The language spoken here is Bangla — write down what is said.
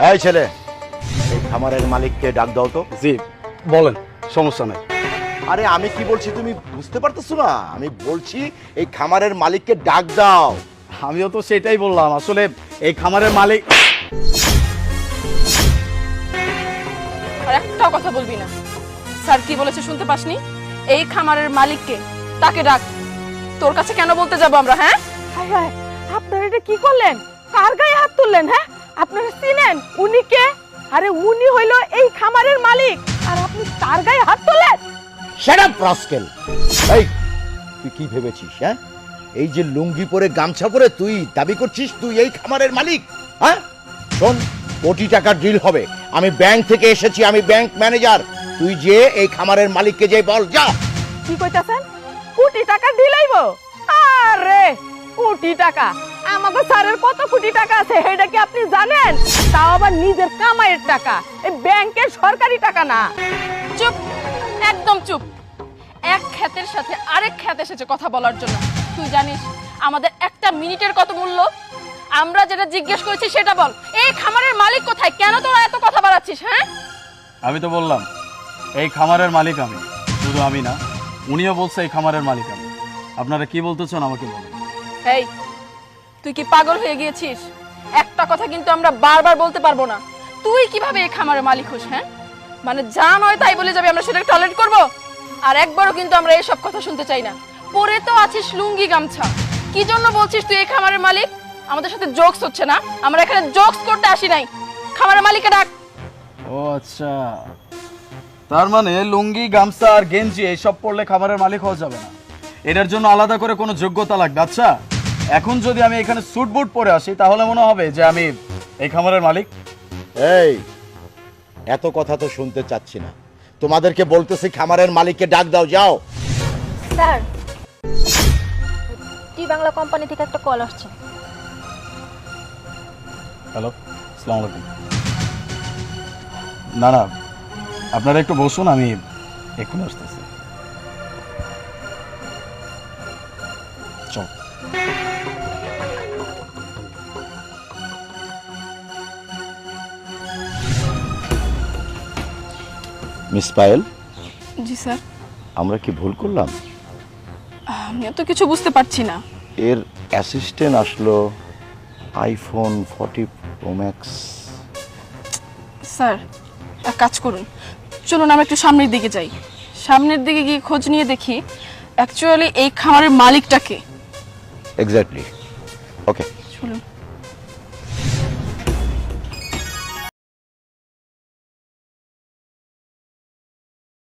এই ছেলে, এই খামারের মালিককে ডাক দাও তো। জি বলেন, সমস্যা নাই। আরে আমি কি বলছি তুমি বুঝতে পারতেছো না? আমি বলছি এই খামারের মালিককে ডাক দাও। আমিও তো সেটাই বললাম, আসলে এই খামারের মালিক। আর একটাও কথা বলবি না। স্যার কি বলেছে শুনতে পাসনি? এই খামারের মালিককে, তাকে ডাক। তোর কাছে কেন বলতে যাব আমরা? হ্যাঁ হায় হায়, আপনারা এটা কি করলেন? কার গায়ে হাত তুললেন? হ্যাঁ, আপনারা চিনেন উনি কে? আরে উনি হইলো এই খামারের মালিক, আর আপনি তার গায়ে হাত তোলেন? Shut up rascal. এই তুই কি ভেবেছিস? হ্যাঁ, এই যে লুঙ্গি পরে গামছা পরে তুই দাবি করছিস তুই এই খামারের মালিক? হ্যাঁ শোন, কোটি টাকার ডিল হবে। আমি ব্যাংক থেকে এসেছি, আমি ব্যাংক ম্যানেজার। তুই যে এই খামারের মালিককে যে বল, যা। কি কইতাছেন? কোটি টাকা দিলাইবো? আরে কোটি টাকা! আমাকে স্যারের কত কোটি টাকা আছে এটা কি আপনি জানেন? তাও আবার নিজের কামাইয়ের টাকা, এই ব্যাংকের সরকারি টাকা না। চুপ, একদম চুপ। এক খ্যাতের সাথে আরেক খ্যাত এসেছে কথা বলার জন্য। তুই জানিস আমাদের একটা মিনিটের কত মূল্য? আমরা যেটা জিজ্ঞেস করেছি সেটা বল। এই খামারের মালিক কোথায়? কেন তোরা এত কথা বাড়াচ্ছিস? হ্যাঁ, আমি তো বললাম এই খামারের মালিক আমি। শুধু আমি না, উনিও বলছে এই খামারের মালিক আমি। আপনারা কি বলতে চান আমাকে বলুন। এই তুই কি পাগল হয়ে গিয়েছিস? একটা কথা কিন্তু আমরা বারবার বলতে পারবো না। তুই কিভাবে এই খামারের মালিক হোস? হ্যাঁ, মানে যা নয় তাই বলে যাবে, আমরা সেটা টলারেট করব? আর একবারও কিন্তু আমরা এসব কথা শুনতে চাই না। পরে তো আছিস লুঙ্গি গামছা, কি জন্য বলছিস তুই এই খামারের মালিক? আমাদের সাথে জোকস হচ্ছে না? আমরা এখানে জোকস করতে আসি নাই। খামারের মালিককে ডাক। ও আচ্ছা, তার মানে লুঙ্গি গামছা আর গেঞ্জি এইসব পরলে খামারের মালিক হওয়া যাবে না, এটার জন্য আলাদা করে কোনো যোগ্যতা লাগবে। আচ্ছা, এখন যদি আমি এখানে স্যুট বুট পরে আসি তাহলে মনে হবে যে আমি এই খামারের মালিক? এই এত কথা তো শুনতে চাচ্ছি না, তোমাদেরকে বলতেছি খামারের মালিককে ডাক দাও, যাও। স্যার, টি বাংলা কোম্পানি থেকে একটা কল আসছে। হ্যালো, আসসালামু আলাইকুম। না না, আপনারা একটু বসুন, আমি এক্ষুনি আসতেছি। চল। মিস পায়েল, জি স্যার। আমরা কি ভুল করলাম? আমি তো কিছু বুঝতে পারছি না। এর অ্যাসিস্ট্যান্ট আসলো আইফোন 40 প্রো ম্যাক্স। স্যার এক কাজ করুন, চলুন আমরা একটু সামনের দিকে যাই। সামনের দিকে গিয়ে খোঁজ নিয়ে দেখি অ্যাকচুয়ালি এই খামারের মালিকটাকে। এক্স্যাক্টলি, ওকে চলুন।